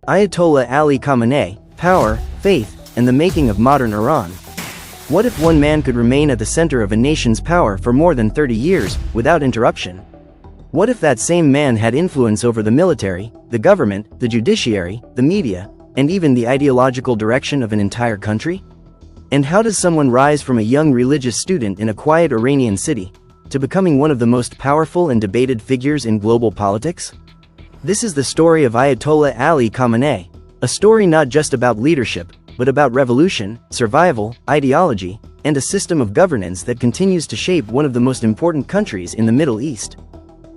Ayatollah Ali Khamenei, Power, Faith, and the Making of Modern Iran. What if one man could remain at the center of a nation's power for more than 30 years, without interruption? What if that same man had influence over the military, the government, the judiciary, the media, and even the ideological direction of an entire country? And how does someone rise from a young religious student in a quiet Iranian city to becoming one of the most powerful and debated figures in global politics? This is the story of Ayatollah Ali Khamenei, a story not just about leadership, but about revolution, survival, ideology, and a system of governance that continues to shape one of the most important countries in the Middle East.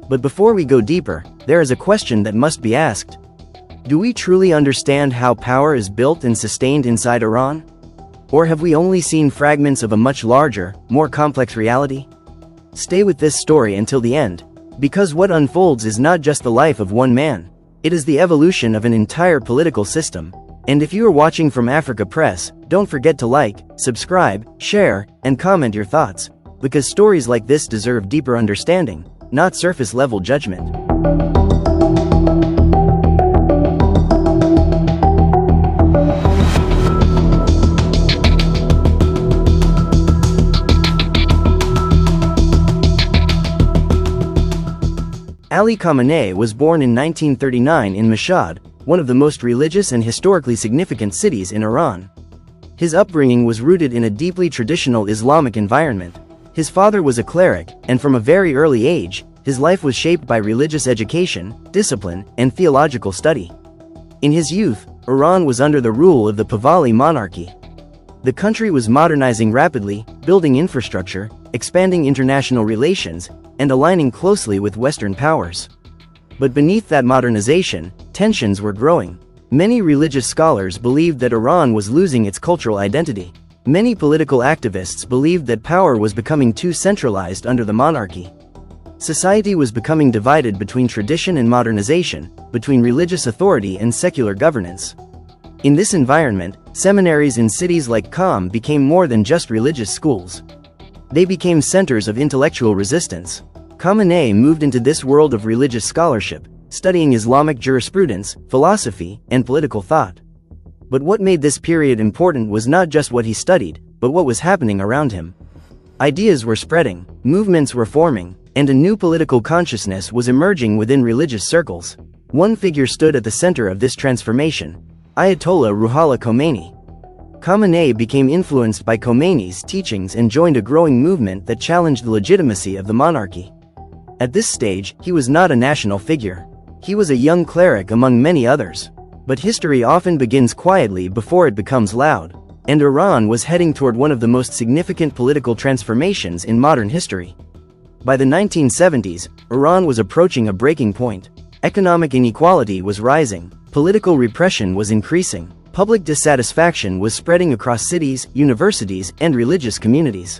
But before we go deeper, there is a question that must be asked. Do we truly understand how power is built and sustained inside Iran? Or have we only seen fragments of a much larger, more complex reality? Stay with this story until the end, because what unfolds is not just the life of one man, it is the evolution of an entire political system. And if you are watching from Africa Press, don't forget to like, subscribe, share, and comment your thoughts, because stories like this deserve deeper understanding, not surface-level judgment. Ali Khamenei was born in 1939 in Mashhad, one of the most religious and historically significant cities in Iran. His upbringing was rooted in a deeply traditional Islamic environment. His father was a cleric, and from a very early age, his life was shaped by religious education, discipline, and theological study. In his youth, Iran was under the rule of the Pahlavi monarchy. The country was modernizing rapidly, building infrastructure, expanding international relations, and aligning closely with Western powers. But beneath that modernization, tensions were growing. Many religious scholars believed that Iran was losing its cultural identity. Many political activists believed that power was becoming too centralized under the monarchy. Society was becoming divided between tradition and modernization, between religious authority and secular governance. In this environment, seminaries in cities like Qom became more than just religious schools. They became centers of intellectual resistance. Khamenei moved into this world of religious scholarship, studying Islamic jurisprudence, philosophy, and political thought. But what made this period important was not just what he studied, but what was happening around him. Ideas were spreading, movements were forming, and a new political consciousness was emerging within religious circles. One figure stood at the center of this transformation: Ayatollah Ruhollah Khomeini. Khamenei became influenced by Khomeini's teachings and joined a growing movement that challenged the legitimacy of the monarchy. At this stage, he was not a national figure. He was a young cleric among many others. But history often begins quietly before it becomes loud, and Iran was heading toward one of the most significant political transformations in modern history. By the 1970s, Iran was approaching a breaking point. Economic inequality was rising, political repression was increasing, public dissatisfaction was spreading across cities, universities, and religious communities.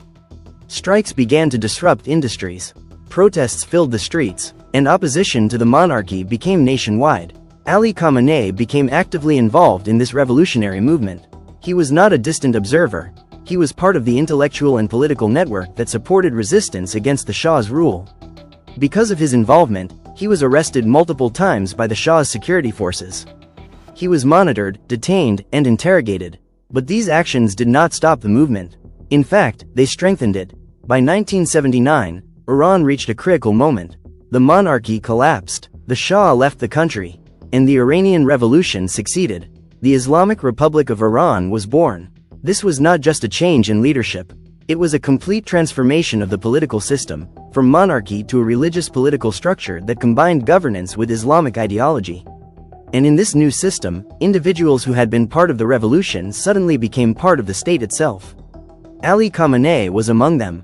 Strikes began to disrupt industries. Protests filled the streets, and opposition to the monarchy became nationwide. Ali Khamenei became actively involved in this revolutionary movement. He was not a distant observer. He was part of the intellectual and political network that supported resistance against the Shah's rule. Because of his involvement, he was arrested multiple times by the Shah's security forces. He was monitored, detained, and interrogated. But these actions did not stop the movement. In fact, they strengthened it. By 1979, Iran reached a critical moment. The monarchy collapsed, the Shah left the country, and the Iranian Revolution succeeded. The Islamic Republic of Iran was born. This was not just a change in leadership. It was a complete transformation of the political system, from monarchy to a religious political structure that combined governance with Islamic ideology. And in this new system, individuals who had been part of the revolution suddenly became part of the state itself. Ali Khamenei was among them.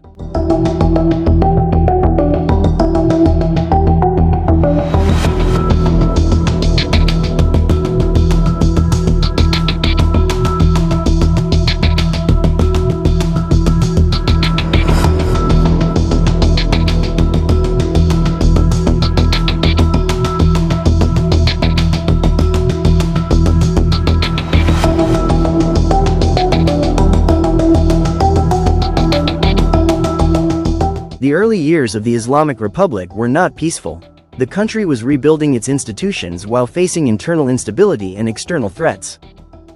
The early years of the Islamic Republic were not peaceful. The country was rebuilding its institutions while facing internal instability and external threats.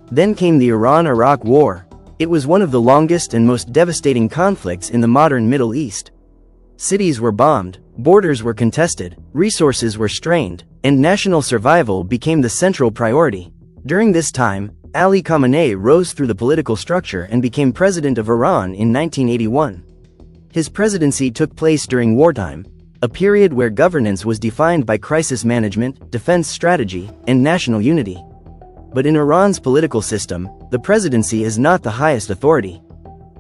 Then came the Iran-Iraq War. It was one of the longest and most devastating conflicts in the modern Middle East. Cities were bombed, borders were contested, resources were strained, and national survival became the central priority. During this time, Ali Khamenei rose through the political structure and became president of Iran in 1981. His presidency took place during wartime, a period where governance was defined by crisis management, defense strategy, and national unity. But in Iran's political system, the presidency is not the highest authority.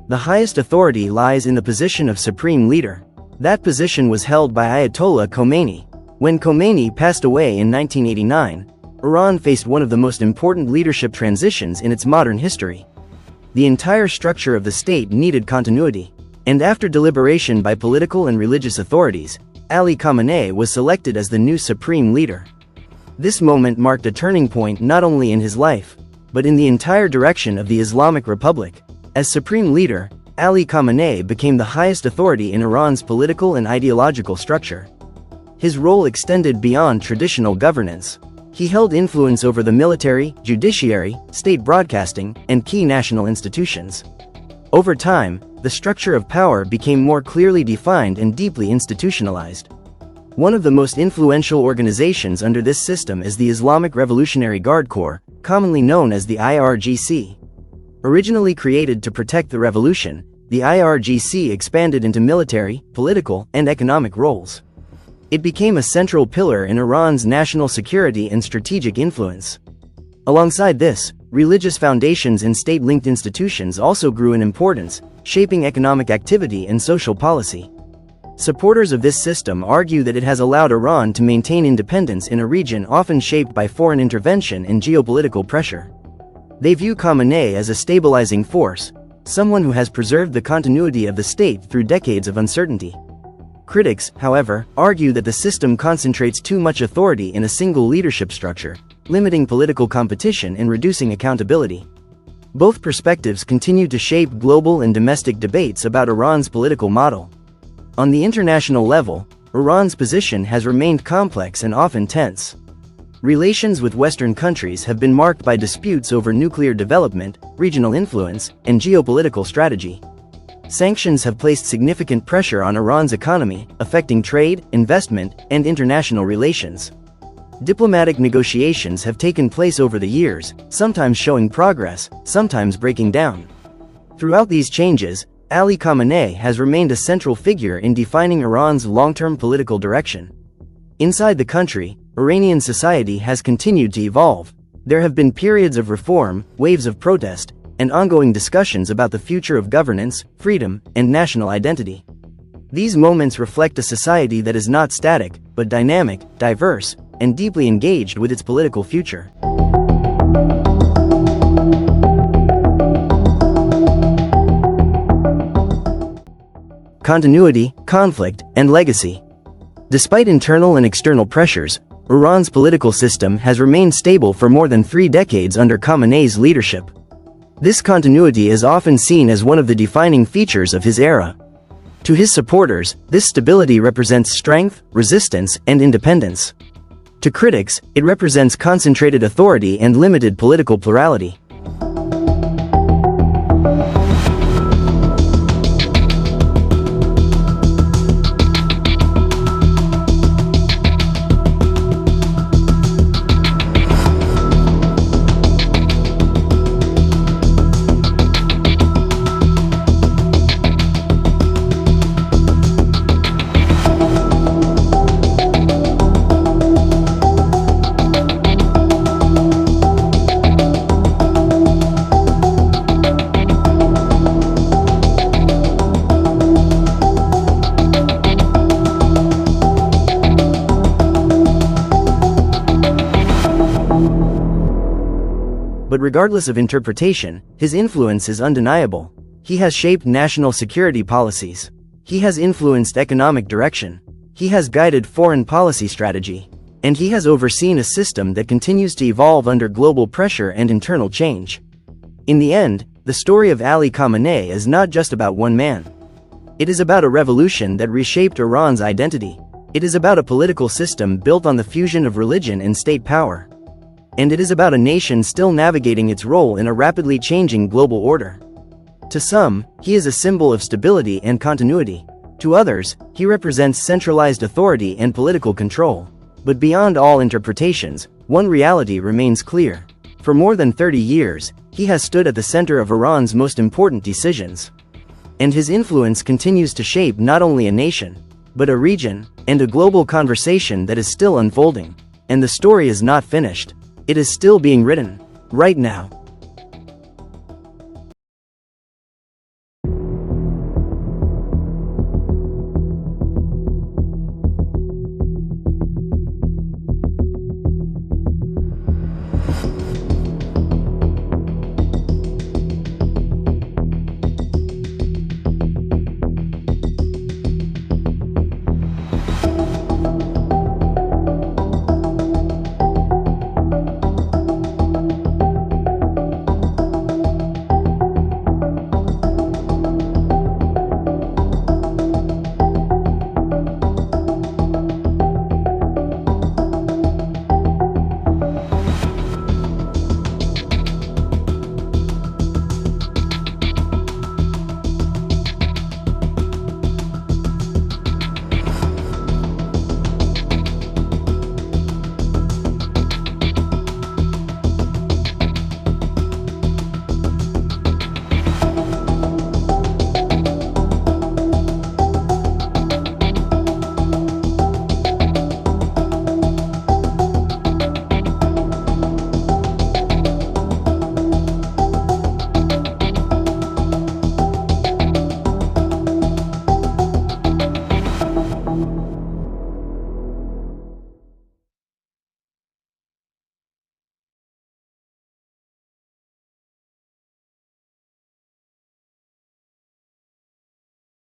The highest authority lies in the position of supreme leader. That position was held by Ayatollah Khamenei. When Khomeini passed away in 1989, Iran faced one of the most important leadership transitions in its modern history. The entire structure of the state needed continuity. And after deliberation by political and religious authorities, Ali Khamenei was selected as the new supreme leader. This moment marked a turning point not only in his life, but in the entire direction of the Islamic Republic. As supreme leader, Ali Khamenei became the highest authority in Iran's political and ideological structure. His role extended beyond traditional governance. He held influence over the military, judiciary, state broadcasting, and key national institutions. Over time, the structure of power became more clearly defined and deeply institutionalized. One of the most influential organizations under this system is the Islamic Revolutionary Guard Corps, commonly known as the IRGC. Originally created to protect the revolution, the IRGC expanded into military, political, and economic roles. It became a central pillar in Iran's national security and strategic influence. Alongside this, religious foundations and state-linked institutions also grew in importance, shaping economic activity and social policy. Supporters of this system argue that it has allowed Iran to maintain independence in a region often shaped by foreign intervention and geopolitical pressure. They view Khamenei as a stabilizing force, someone who has preserved the continuity of the state through decades of uncertainty. Critics, however, argue that the system concentrates too much authority in a single leadership structure, limiting political competition and reducing accountability. Both perspectives continue to shape global and domestic debates about Iran's political model. On the international level, Iran's position has remained complex and often tense. Relations with Western countries have been marked by disputes over nuclear development, regional influence, and geopolitical strategy. Sanctions have placed significant pressure on Iran's economy, affecting trade, investment, and international relations. Diplomatic negotiations have taken place over the years, sometimes showing progress, sometimes breaking down. Throughout these changes, Ali Khamenei has remained a central figure in defining Iran's long-term political direction. Inside the country, Iranian society has continued to evolve. There have been periods of reform, waves of protest, and ongoing discussions about the future of governance, freedom, and national identity. These moments reflect a society that is not static, but dynamic, diverse, and deeply engaged with its political future. Continuity, conflict, and legacy. Despite internal and external pressures, Iran's political system has remained stable for more than 3 decades under Khamenei's leadership. This continuity is often seen as one of the defining features of his era. To his supporters, this stability represents strength, resistance, and independence. To critics, it represents concentrated authority and limited political plurality. But regardless of interpretation, his influence is undeniable. He has shaped national security policies. He has influenced economic direction. He has guided foreign policy strategy. And he has overseen a system that continues to evolve under global pressure and internal change. In the end, the story of Ali Khamenei is not just about one man. It is about a revolution that reshaped Iran's identity. It is about a political system built on the fusion of religion and state power. And it is about a nation still navigating its role in a rapidly changing global order. To some, he is a symbol of stability and continuity. To others, he represents centralized authority and political control. But beyond all interpretations, one reality remains clear. For more than 30 years, he has stood at the center of Iran's most important decisions. And his influence continues to shape not only a nation, but a region, and a global conversation that is still unfolding. And the story is not finished. It is still being written, right now.